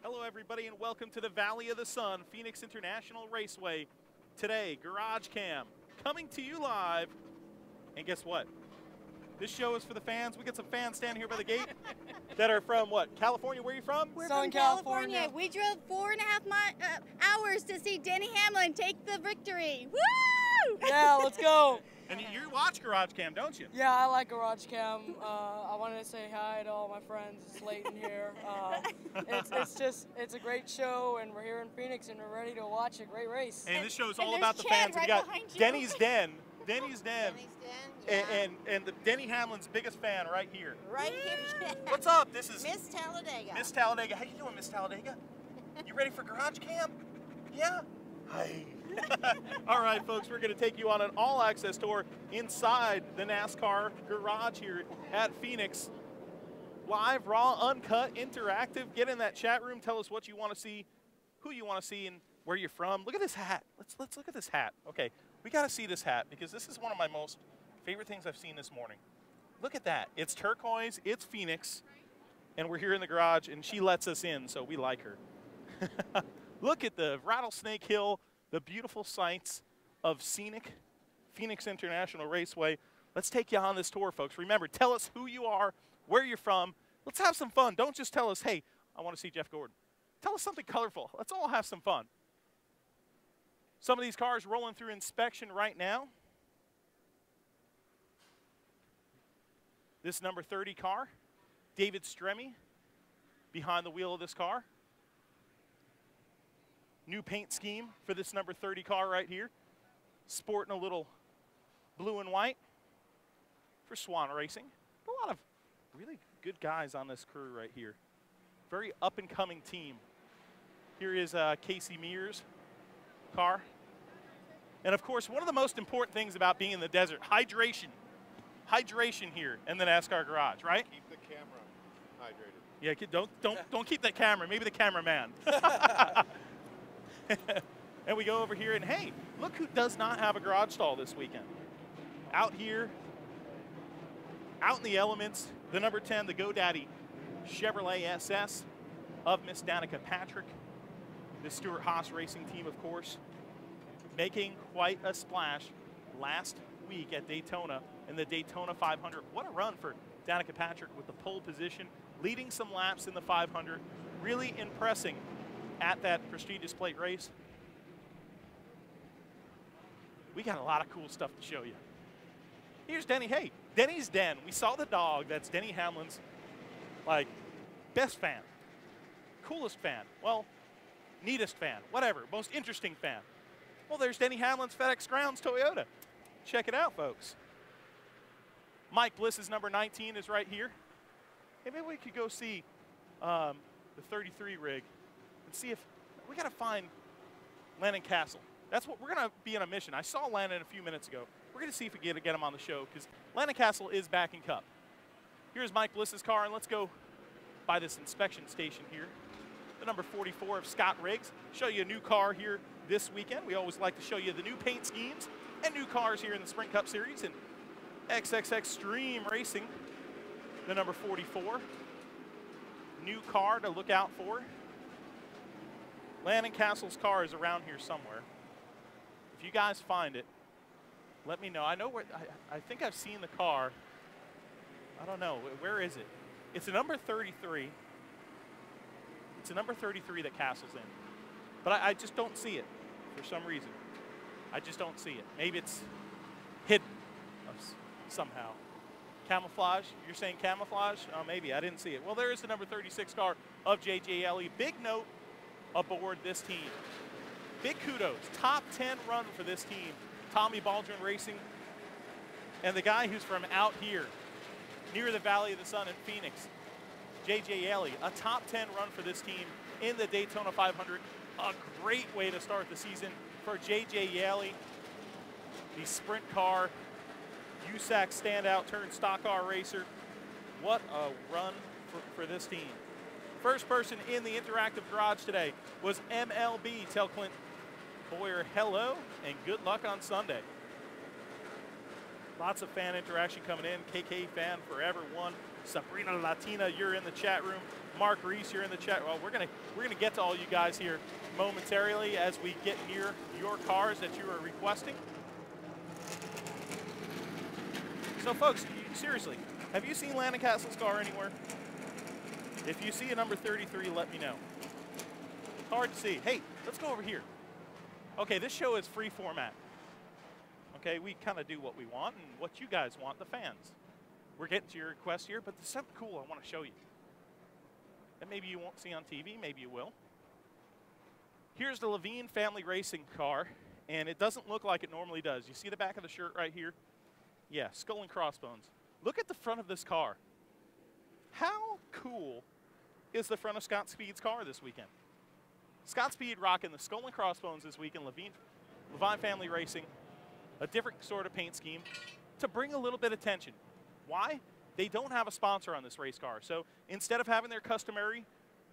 Hello, everybody, and welcome to the Valley of the Sun, Phoenix International Raceway. Today, GarageCam coming to you live. And guess what? This show is for the fans. We got some fans standing here by the gate that are from what? California? Where are you from? We're Southern from California. We drove 4.5 hours to see Denny Hamlin take the victory. Woo! Yeah, let's go. And you watch GarageCam, don't you? Yeah, I like GarageCam. I wanted to say hi to all my friends. It's Leighton here. It's a great show, and we're here in Phoenix, and we're ready to watch a great race. And this show is all there's about the Chad fans. right We got behind you. Denny's Den. Denny's Den. Denny's Den, yeah. And the Denny Hamlin's biggest fan right here. Right here. What's up? This is Miss Talladega. Miss Talladega. How you doing, Miss Talladega? You ready for GarageCam? Yeah? Hi. All right, folks, we're going to take you on an all-access tour inside the NASCAR garage here at Phoenix. Live, raw, uncut, interactive. Get in that chat room. Tell us what you want to see, who you want to see, and where you're from. Look at this hat. Let's look at this hat. Okay, we got to see this hat because this is one of my most favorite things I've seen this morning. Look at that. It's turquoise. It's Phoenix. And we're here in the garage, and she lets us in, so we like her. Look at the Rattlesnake Hill, the beautiful sights of scenic Phoenix International Raceway. Let's take you on this tour, folks. Remember, tell us who you are, where you're from. Let's have some fun. Don't just tell us, hey, I want to see Jeff Gordon. Tell us something colorful. Let's all have some fun. Some of these cars rolling through inspection right now. This number 30 car, David Stremme, behind the wheel of this car. New paint scheme for this number 30 car right here. Sporting a little blue and white for Swan Racing. A lot of really good guys on this crew right here. Very up-and-coming team. Here is Casey Mears' car. And, of course, one of the most important things about being in the desert, hydration. Hydration here in the NASCAR garage, right? Keep the camera hydrated. Yeah, don't keep that camera. Maybe the cameraman. And we go over here, and hey, look who does not have a garage stall this weekend. Out here, out in the elements, the number 10, the GoDaddy Chevrolet SS of Miss Danica Patrick. The Stuart Haas Racing team, of course, making quite a splash last week at Daytona in the Daytona 500. What a run for Danica Patrick with the pole position, leading some laps in the 500, really impressing at that prestigious plate race. We got a lot of cool stuff to show you. Here's Denny. Hey, Denny's Den. We saw the dog. That's Denny Hamlin's, like, best fan, coolest fan, well, neatest fan, whatever, most interesting fan. Well, there's Denny Hamlin's FedEx Grounds Toyota. Check it out, folks. Mike Bliss's number 19 is right here. Hey, maybe we could go see the 33 rig and see if we got to find Landon Cassill. That's what we're going to be on a mission. I saw Landon a few minutes ago. We're going to see if we can get him on the show because Landon Cassill is back in Cup. Here's Mike Bliss's car, and let's go by this inspection station here. The number 44 of Scott Riggs. Show you a new car here this weekend. We always like to show you the new paint schemes and new cars here in the Sprint Cup Series. And XXX Extreme Racing, the number 44. New car to look out for. Landon Cassill's car is around here somewhere. If you guys find it, let me know. I know where. I think I've seen the car. I don't know. Where is it? It's a number 33. It's a number 33 that Cassill's in. But I just don't see it for some reason. I just don't see it. Maybe it's hidden somehow. Camouflage? You're saying camouflage? Oh, maybe. I didn't see it. Well, there is the number 36 car of J.J. Ellie. Big note aboard this team. Big kudos. Top 10 run for this team. Tommy Baldwin Racing. And the guy who's from out here, near the Valley of the Sun in Phoenix, J.J. Ellie. A top 10 run for this team in the Daytona 500. A great way to start the season for J.J. Ellie. The sprint car, USAC standout turned stock car racer. What a run for this team. First person in the interactive garage today was MLB. Tell Clint Boyer hello and good luck on Sunday. Lots of fan interaction coming in. KK fan forever one. Sabrina Latina, you're in the chat room. Mark Reese here in the chat. Well, we're gonna get to all you guys here momentarily as we get near your cars that you are requesting. So, folks, seriously, have you seen Landon Cassill's car anywhere? If you see a number 33, let me know. It's hard to see. Hey, let's go over here. Okay, this show is free format. Okay, we kind of do what we want and what you guys want, the fans. We're getting to your request here, but there's something cool I want to show you. That maybe you won't see on TV, maybe you will. Here's the Levine family racing car, and it doesn't look like it normally does. You see the back of the shirt right here? Yeah, skull and crossbones. Look at the front of this car. How cool is the front of Scott Speed's car this weekend? Scott Speed rocking the skull and crossbones this weekend, Levine family racing, a different sort of paint scheme to bring a little bit of attention. Why? They don't have a sponsor on this race car. So instead of having their customary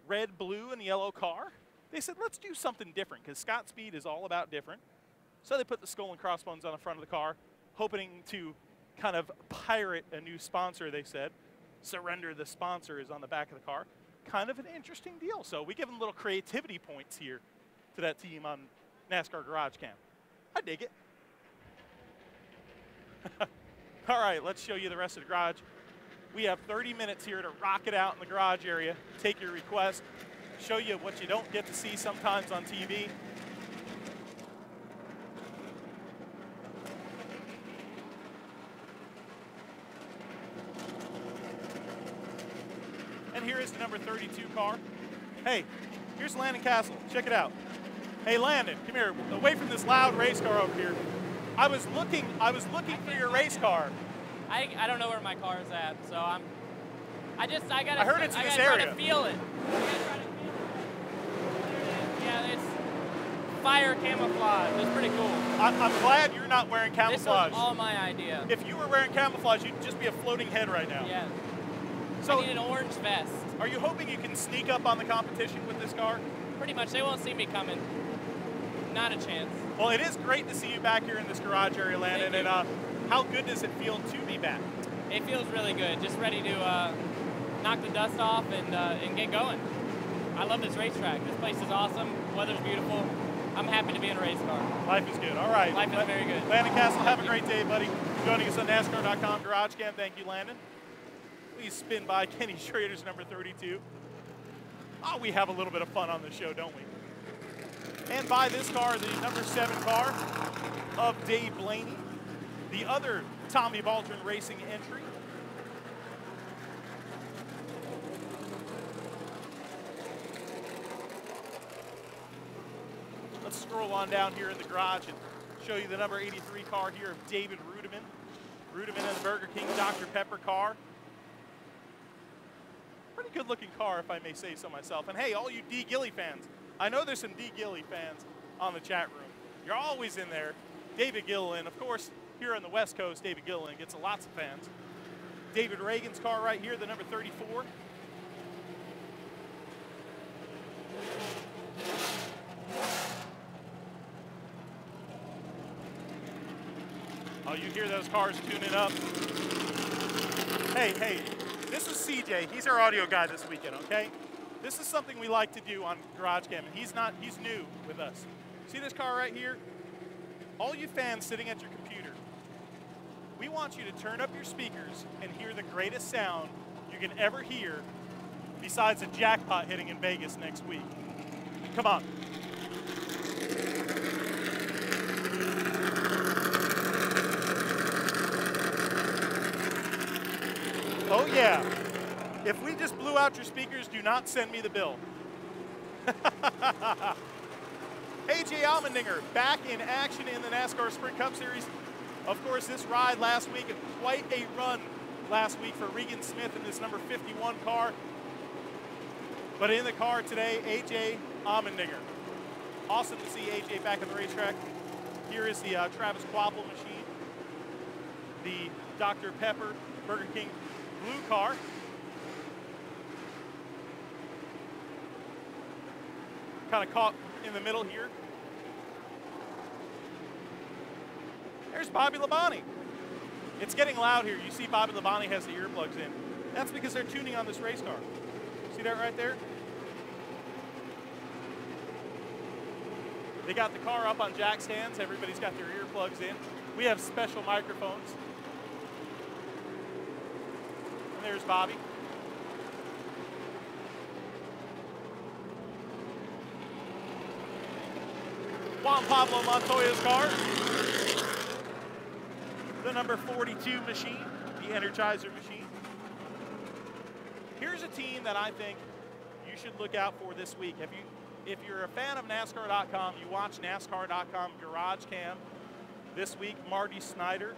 red, blue, and yellow car, they said, let's do something different, because Scott Speed is all about different. So they put the skull and crossbones on the front of the car, hoping to kind of pirate a new sponsor, they said. Surrender the sponsor is on the back of the car. Kind of an interesting deal. So we give them little creativity points here to that team on NASCAR GarageCam. I dig it. All right, let's show you the rest of the garage. We have 30 minutes here to rock it out in the garage area, take your request, show you what you don't get to see sometimes on TV. And here is the number 32 car. Hey, here's Landon Cassill. Check it out. Hey, Landon, come here. Away from this loud race car over here. I was looking for your race car. I don't know where my car is at, so I gotta. I heard it's in this area. I gotta feel it. Yeah, it's fire camouflage. It's pretty cool. I'm glad you're not wearing camouflage. This was all my idea. If you were wearing camouflage, you'd just be a floating head right now. Yeah. So I need an orange vest. Are you hoping you can sneak up on the competition with this car? Pretty much. They won't see me coming. Not a chance. Well, it is great to see you back here in this garage area, Landon. And how good does it feel to be back? It feels really good. Just ready to knock the dust off and get going. I love this racetrack. This place is awesome. Weather's beautiful. I'm happy to be in a race car. Life is good. All right. Life is very good. Landon Cassill, have a great day, buddy. Joining us on NASCAR.com GarageCam. Thank you, Landon. Please spin by Kenny Schrader's number 32. Oh, we have a little bit of fun on the show, don't we? And by this car, the number 7 car of Dave Blaney, the other Tommy Baldwin Racing entry. Let's scroll on down here in the garage and show you the number 83 car here of David Rudiman. Rudiman and the Burger King Dr. Pepper car. Pretty good looking car, if I may say so myself. And hey, all you D. Gilly fans, I know there's some D. Gilly fans on the chat room. You're always in there. David Gilliland, of course, here on the West Coast, David Gilliland gets lots of fans. David Reagan's car right here, the number 34. Oh, you hear those cars tuning up. Hey, this is CJ. He's our audio guy this weekend, okay? This is something we like to do on GarageCam, and he's new with us. See this car right here? All you fans sitting at your computer, we want you to turn up your speakers and hear the greatest sound you can ever hear besides a jackpot hitting in Vegas next week. Come on. Oh yeah. If we just blew out your speakers, do not send me the bill. AJ Allmendinger back in action in the NASCAR Sprint Cup Series. Of course, this ride last week, quite a run last week for Regan Smith in this number 51 car. But in the car today, AJ Allmendinger. Awesome to see AJ back on the racetrack. Here is the Travis Quapple machine. The Dr. Pepper Burger King blue car. Kind of caught in the middle here. There's Bobby Labonte. It's getting loud here. You see Bobby Labonte has the earplugs in. That's because they're tuning on this race car. See See that right there? They got the car up on jack stands. Everybody's got their earplugs in. We have special microphones. And there's Bobby. Juan Pablo Montoya's car. The number 42 machine, the Energizer machine. Here's a team that I think you should look out for this week. If you're a fan of NASCAR.com, you watch NASCAR.com GarageCam. This week, Marty Snyder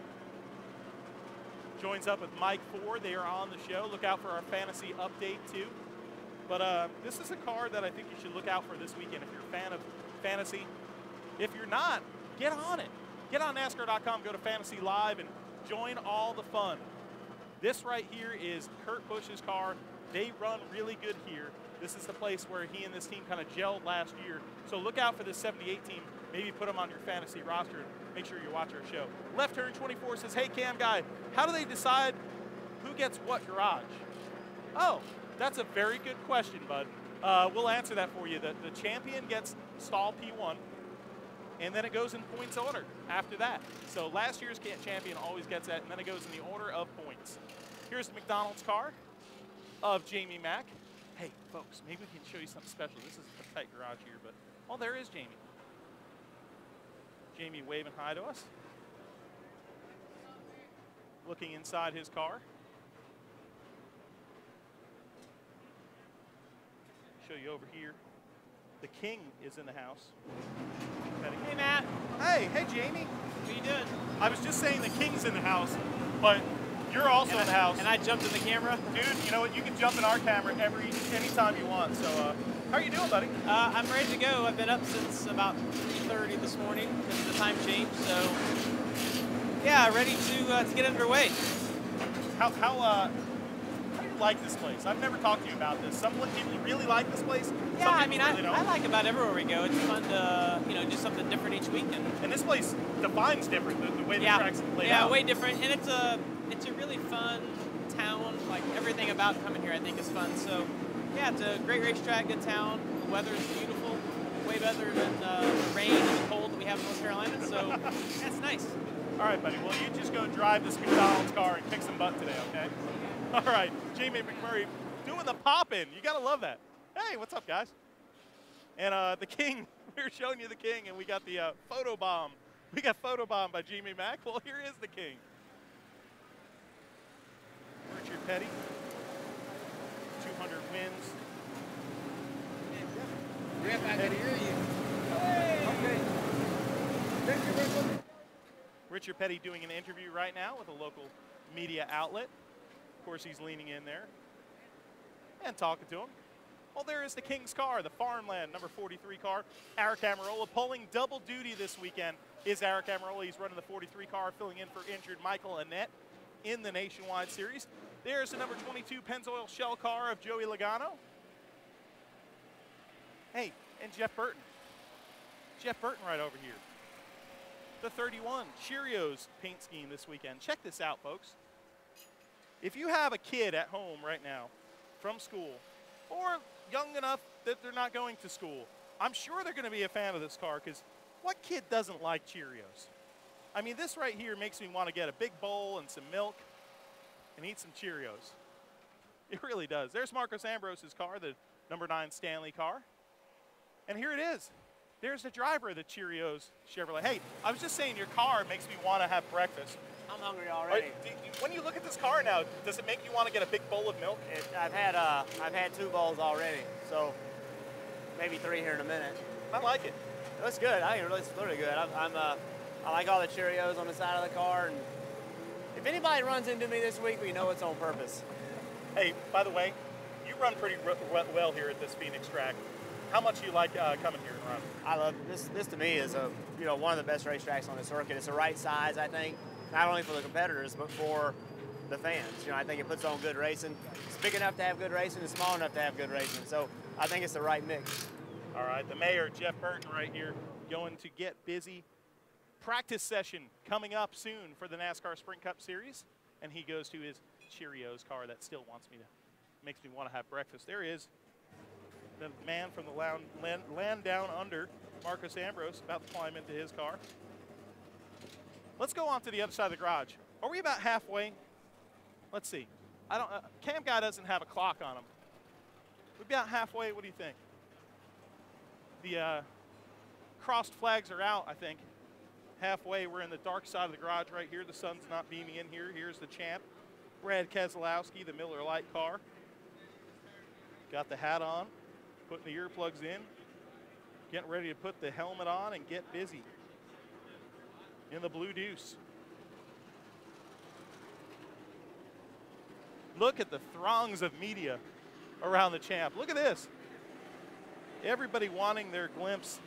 joins up with Mike Ford. They are on the show. Look out for our fantasy update, too. But this is a car that I think you should look out for this weekend if you're a fan of fantasy. If you're not, get on it. Get on NASCAR.com, go to Fantasy Live, and join all the fun. This right here is Kurt Busch's car. They run really good here. This is the place where he and this team kind of gelled last year. So look out for this 78 team. Maybe put them on your fantasy roster and make sure you watch our show. Left Turn 24 says, hey, Cam Guy, how do they decide who gets what garage? Oh, that's a very good question, bud. We'll answer that for you. The champion gets stall P1, and then it goes in points order after that. So last year's champion always gets that, and then it goes in the order of points. Here's the McDonald's car of Jamie Mack. Hey, folks, maybe we can show you something special. This is a tight garage here, but, oh, there is Jamie. Jamie waving hi to us. Looking inside his car. Show you over here. The King is in the house. Hey, Matt. Hey Jamie. What are you doing? I was just saying the King's in the house, but you're also in the house. And I jumped in the camera? Dude, you know what? You can jump in our camera anytime you want. So, how are you doing, buddy? I'm ready to go. I've been up since about 3:30 this morning because of the time change. So, yeah, ready to get underway. How do you like this place? I've never talked to you about this. Some people really like this place. Yeah, Some I mean, really don't. I like about everywhere we go. It's fun to do something different each week. And this place defines different the way the track's laid out. Yeah, way different. And it's a really fun town. Like everything about coming here, I think, is fun. So, yeah, it's a great racetrack, good town. The weather is beautiful, way better than the rain and the cold that we have in North Carolina. So, yeah, it's nice. All right, buddy. Well, you just go drive this McDonald's car and kick some butt today, okay? All right, Jamie McMurray doing the pop-in. You got to love that. Hey, what's up, guys? And the King, we were showing you the King, and we got the photo bomb. We got photo bomb by Jamie Mack. Well, here is the King. Richard Petty, 200 wins. Rip, I can hear you. Okay. Richard Petty doing an interview right now with a local media outlet. Of course, he's leaning in there and talking to him. Well, there is the King's car, the Farmland number 43 car. Eric Amarola pulling double duty this weekend is Eric Amarola. He's running the 43 car, filling in for injured Michael Annette in the Nationwide Series. There's the number 22 Pennzoil Shell car of Joey Logano. Hey, and Jeff Burton. Jeff Burton right over here. The 31 Cheerios paint scheme this weekend. Check this out, folks. If you have a kid at home right now from school or young enough that they're not going to school, I'm sure they're going to be a fan of this car because what kid doesn't like Cheerios? I mean, this right here makes me want to get a big bowl and some milk and eat some Cheerios. It really does. There's Marcos Ambrose's car, the number 9 Stanley car. And here it is. There's the driver of the Cheerios Chevrolet. Hey, I was just saying your car makes me want to have breakfast. I'm hungry already. When you look at this car now, does it make you want to get a big bowl of milk? I've had 2 bowls already, so maybe 3 here in a minute. I like it. It looks good. I think it's really good. I like all the Cheerios on the side of the car, and if anybody runs into me this week, we know it's on purpose. Hey, by the way, you run pretty well here at this Phoenix track. How much do you like coming here and run? I love this. This to me is one of the best racetracks on the circuit. It's the right size, I think, not only for the competitors but for the fans. I think it puts on good racing. It's big enough to have good racing and small enough to have good racing. So I think it's the right mix. All right, the mayor, Jeff Burton, right here, going to get busy. Practice session coming up soon for the NASCAR Sprint Cup Series, and he goes to his Cheerios car that still wants me to Makes me want to have breakfast. There he is. The man from the land down under, Marcus Ambrose, about to climb into his car. Let's go on to the other side of the garage. Are we about halfway? Let's see. I don't. Cam guy doesn't have a clock on him. We're about halfway. What do you think? The crossed flags are out, I think. Halfway. We're in the dark side of the garage right here. The sun's not beaming in here. Here's the champ, Brad Keselowski, the Miller Lite car. Got the hat on, putting the earplugs in, getting ready to put the helmet on and get busy in the Blue Deuce. Look at the throngs of media around the champ. Look at this. Everybody wanting their glimpse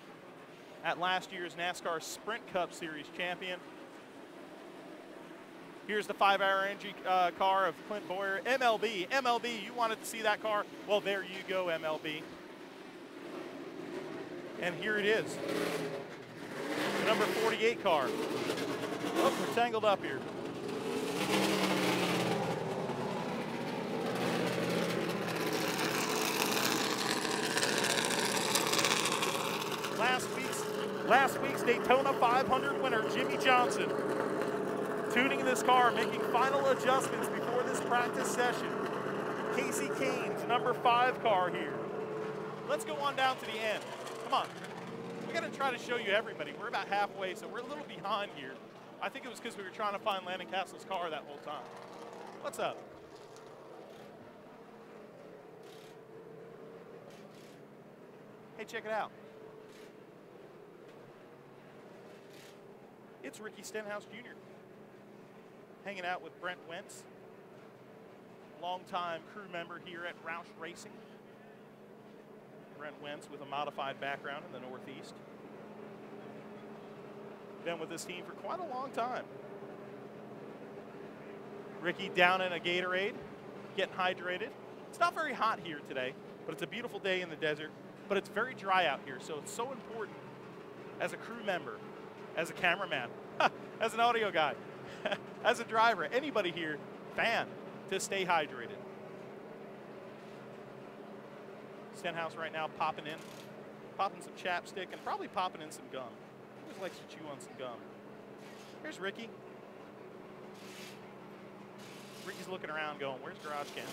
at last year's NASCAR Sprint Cup Series champion. Here's the 5-hour energy car of Clint Boyer. MLB, you wanted to see that car? Well, there you go, MLB. And here it is. The number 48 car. Oh, we're tangled up here. Last week's Daytona 500 winner, Jimmy Johnson, tuning this car, making final adjustments before this practice session. Casey Kane's number 5 car here. Let's go on down to the end. Come on. We got to try to show you everybody. We're about halfway, so we're a little behind here. I think it was because we were trying to find Landon Cassill's car that whole time. What's up? Hey, check it out. It's Ricky Stenhouse Jr. hanging out with Brent Wentz, longtime crew member here at Roush Racing. Brent Wentz with a modified background in the Northeast. Been with this team for quite a long time. Ricky down in a Gatorade, getting hydrated. It's not very hot here today, but it's a beautiful day in the desert. But it's very dry out here, so it's so important as a crew member, as a cameraman, as an audio guy, as a driver, anybody here, fan, to stay hydrated. Stenhouse right now popping some chapstick and probably popping in some gum. Always likes to chew on some gum. Here's Ricky. Ricky's looking around going, where's GarageCam?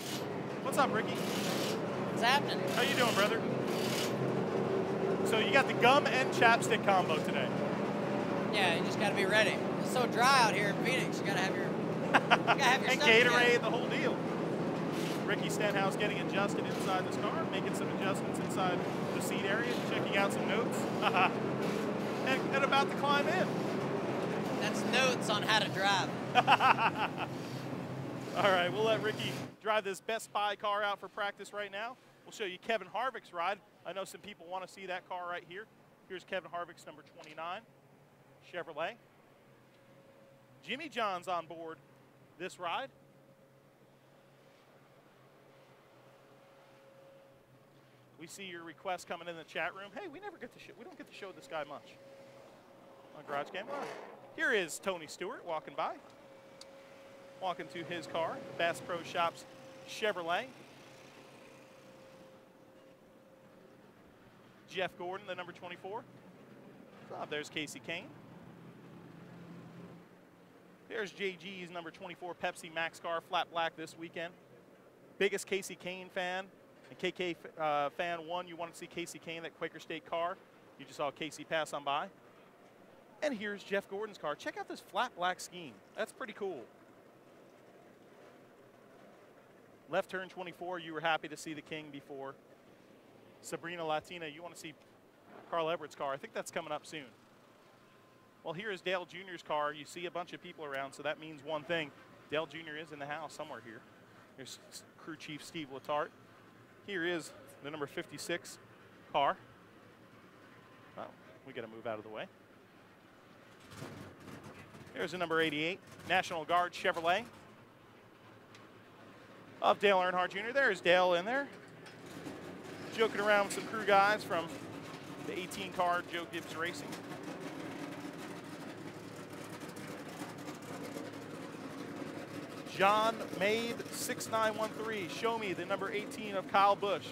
What's up, Ricky? What's happening? How you doing, brother? So you got the gum and chapstick combo today. Yeah, you just got to be ready. It's so dry out here in Phoenix. You got to have your, and Gatorade, the whole deal. Ricky Stenhouse getting adjusted inside this car, making some adjustments inside the seat area, checking out some notes, and about to climb in. That's notes on how to drive. All right, we'll let Ricky drive this Best Buy car out for practice right now. We'll show you Kevin Harvick's ride. I know some people want to see that car right here. Here's Kevin Harvick's number 29, Chevrolet. Jimmy John's on board this ride. We see your requests coming in the chat room. Hey, we don't get to show this guy much on GarageCam. Here is Tony Stewart walking by, walking to his car, Bass Pro Shops Chevrolet. Jeff Gordon, the number 24. There's Casey Kane. There's JG's number 24 Pepsi Max car, flat black this weekend. Biggest Casey Kane fan. And KK fan 1, you want to see Casey Kane, that Quaker State car. You just saw Casey pass on by. And here's Jeff Gordon's car. Check out this flat black scheme. That's pretty cool. Left turn 24, you were happy to see the King before. Sabrina Latina, you want to see Carl Everett's car. I think that's coming up soon. Well, here is Dale Jr.'s car. You see a bunch of people around, so that means one thing. Dale Jr. is in the house somewhere here. Here's crew chief Steve Letarte. Here is the number 56 car. Oh, we got to move out of the way. Here's the number 88 National Guard Chevrolet of Dale Earnhardt Jr. There's Dale in there, joking around with some crew guys from the 18 car Joe Gibbs Racing. John Made 6913. Show me the number 18 of Kyle Busch.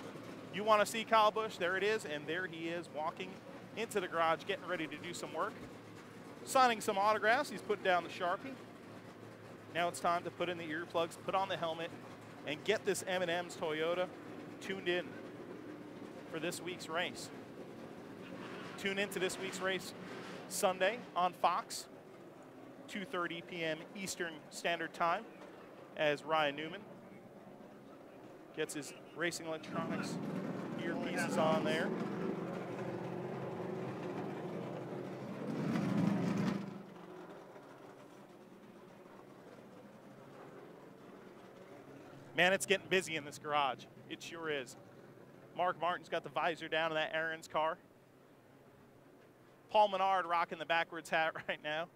You want to see Kyle Busch? There it is, and there he is walking into the garage, getting ready to do some work. Signing some autographs. He's putting down the Sharpie. Now it's time to put in the earplugs, put on the helmet, and get this M&M's Toyota tuned in for this week's race. Tune into this week's race Sunday on Fox, 2:30 p.m. Eastern Standard Time, as Ryan Newman gets his racing electronics earpieces on there. Man, it's getting busy in this garage. It sure is. Mark Martin's got the visor down in that Aaron's car. Paul Menard rocking the backwards hat right now,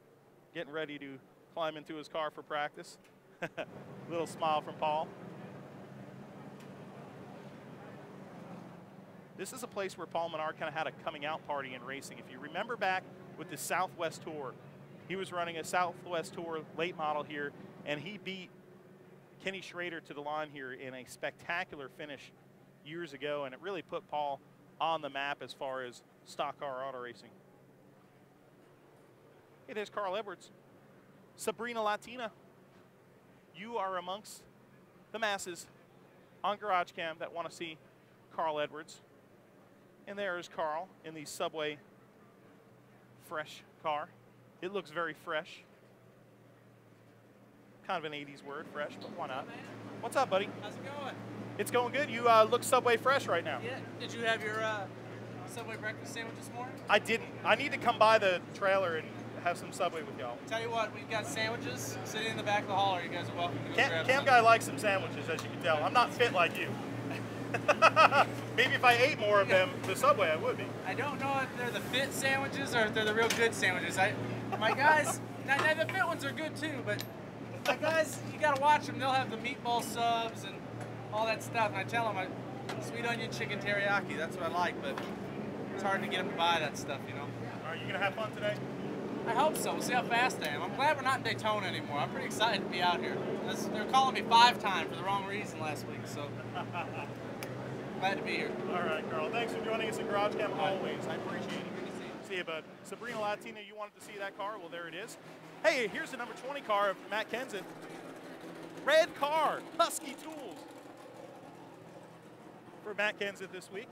getting ready to climb into his car for practice. Little smile from Paul. This is a place where Paul Menard kind of had a coming out party in racing. If you remember back with the Southwest Tour, he was running a Southwest Tour late model here, and he beat Kenny Schrader to the line here in a spectacular finish years ago, and it really put Paul on the map as far as stock car auto racing. Hey, there's Carl Edwards. Sabrina Latina, you are amongst the masses on GarageCam that want to see Carl Edwards. And there is Carl in the Subway fresh car. It looks very fresh. Kind of an 80s word, fresh, but why not? What's up, buddy? How's it going? It's going good. You look Subway fresh right now. Yeah. Did you have your Subway breakfast sandwich this morning? I didn't. I need to come by the trailer and have some Subway with y'all. Tell you what, we've got sandwiches sitting in the back of the hauler. You guys are welcome to go grab Cam some. Guy likes some sandwiches, as you can tell. I'm not fit like you. Maybe if I ate more of them, the Subway, I would be. I don't know if they're the fit sandwiches or if they're the real good sandwiches. My guys, now the fit ones are good too, but my guys, you gotta watch them. They'll have the meatball subs and all that stuff. And I tell them, sweet onion chicken teriyaki, that's what I like, but it's hard to get them to buy that stuff, you know. All right, you gonna have fun today? I hope so. We'll see how fast I am. I'm glad we're not in Daytona anymore. I'm pretty excited to be out here. They're calling me 5-time for the wrong reason last week, so glad to be here. All right, Carl. Thanks for joining us at GarageCam always. I appreciate it. See you, bud. Sabrina Latina, you wanted to see that car? Well, there it is. Hey, here's the number 20 car of Matt Kenseth. Red car, Husky Tools for Matt Kenseth this week.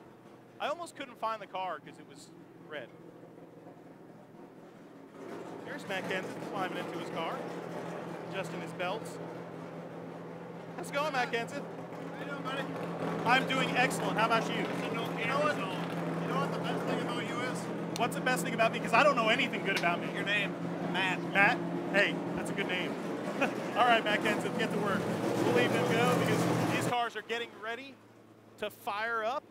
I almost couldn't find the car because it was red. There's Matt Kenseth climbing into his car, adjusting his belts. How's it going, Matt Kenseth? How you doing, buddy? I'm doing excellent. How about you? You know what the best thing about you is? What's the best thing about me? Because I don't know anything good about me. Your name, Matt. Matt? Hey, that's a good name. All right, Matt Kenseth, get to work. We'll leave them go because these cars are getting ready to fire up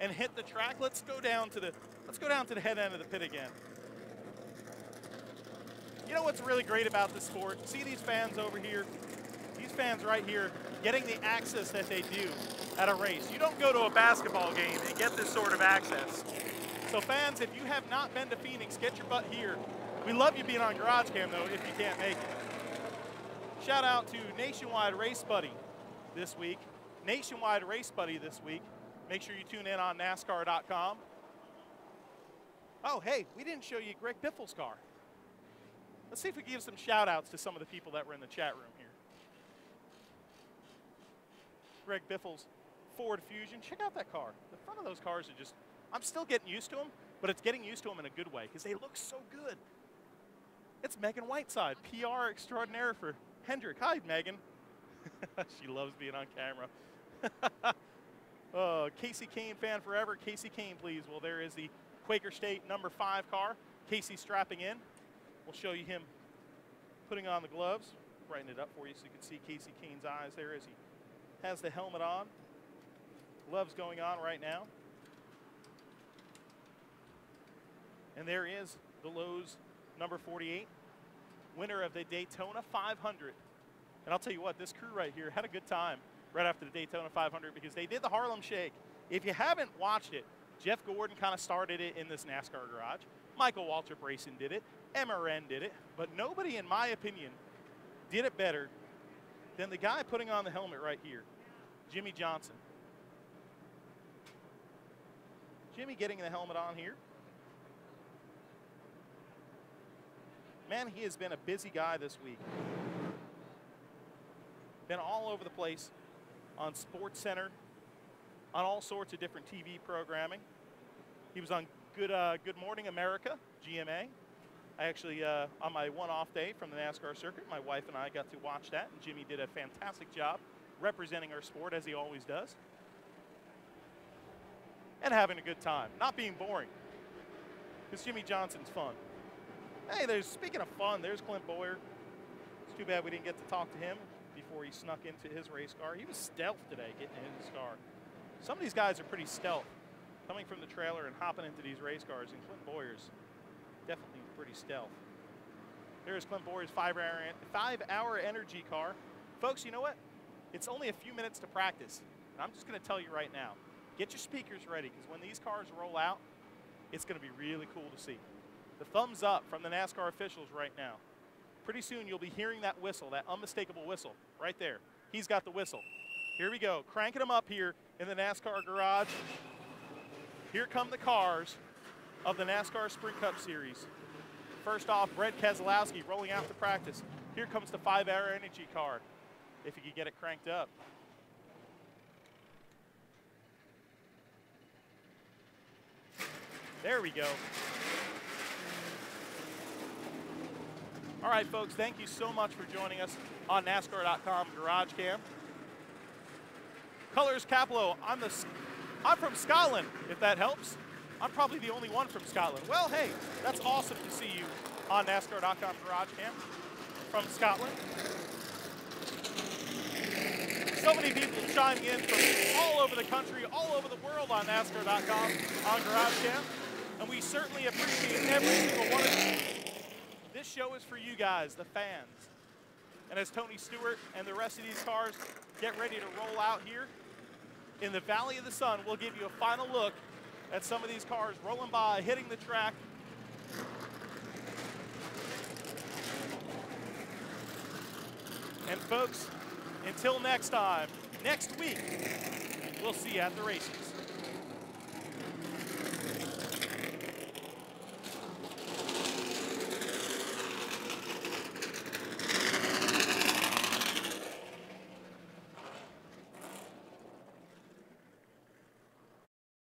and hit the track. Let's go down to the head end of the pit again. You know what's really great about this sport? See these fans over here? These fans right here getting the access that they do at a race. You don't go to a basketball game and get this sort of access. So fans, if you have not been to Phoenix, get your butt here. We love you being on GarageCam, though, if you can't make it. Shout out to Nationwide Race Buddy this week. Nationwide Race Buddy this week. Make sure you tune in on NASCAR.com. Oh, hey, we didn't show you Greg Biffle's car. Let's see if we can give some shout outs to some of the people that were in the chat room here. Greg Biffle's Ford Fusion. Check out that car. The front of those cars are just, I'm still getting used to them, but it's getting used to them in a good way because they look so good. It's Megan Whiteside, PR extraordinaire for Hendrick. Hi, Megan. She loves being on camera. Casey Kane fan forever. Casey Kane, please. Well, there is the Quaker State number 5 car. Casey strapping in. We'll show you him putting on the gloves. Brighten it up for you so you can see Casey Kane's eyes there as he has the helmet on. Gloves going on right now. And there is the Lowe's number 48, winner of the Daytona 500. And I'll tell you what, this crew right here had a good time right after the Daytona 500 because they did the Harlem Shake. If you haven't watched it, Jeff Gordon kind of started it in this NASCAR garage. Michael Waltrip Racing did it. MRN did it. But nobody, in my opinion, did it better than the guy putting on the helmet right here, Jimmy Johnson. Jimmy getting the helmet on here. Man, he has been a busy guy this week. Been all over the place on SportsCenter, on all sorts of different TV programming. He was on Good Morning America, GMA. I actually, on my one-off day from the NASCAR circuit, my wife and I got to watch that, and Jimmy did a fantastic job representing our sport, as he always does. And having a good time, not being boring, because Jimmy Johnson's fun. Hey, speaking of fun, there's Clint Boyer. It's too bad we didn't get to talk to him before he snuck into his race car. He was stealth today getting in his car. Some of these guys are pretty stealth, coming from the trailer and hopping into these race cars, and Clint Boyer's definitely pretty stealth. There's Clint Boyer's 5-hour energy car. Folks, you know what? It's only a few minutes to practice. And I'm just going to tell you right now, get your speakers ready, because when these cars roll out, it's going to be really cool to see. The thumbs up from the NASCAR officials right now. Pretty soon you'll be hearing that whistle, that unmistakable whistle right there. He's got the whistle. Here we go, cranking them up here in the NASCAR garage. Here come the cars of the NASCAR Sprint Cup Series. First off, Brett Keselowski rolling out to practice. Here comes the 5-hour energy car, if you could get it cranked up. There we go. All right, folks, thank you so much for joining us on NASCAR.com GarageCam. Colors Capello, I'm from Scotland, if that helps. I'm probably the only one from Scotland. Well, hey, that's awesome to see you on NASCAR.com GarageCam from Scotland. So many people chiming in from all over the country, all over the world on NASCAR.com on GarageCam. And we certainly appreciate every single one of you. This show is for you guys, the fans. And as Tony Stewart and the rest of these cars get ready to roll out here, in the Valley of the Sun, we'll give you a final look at some of these cars rolling by, hitting the track. And folks, until next time, next week, we'll see you at the races.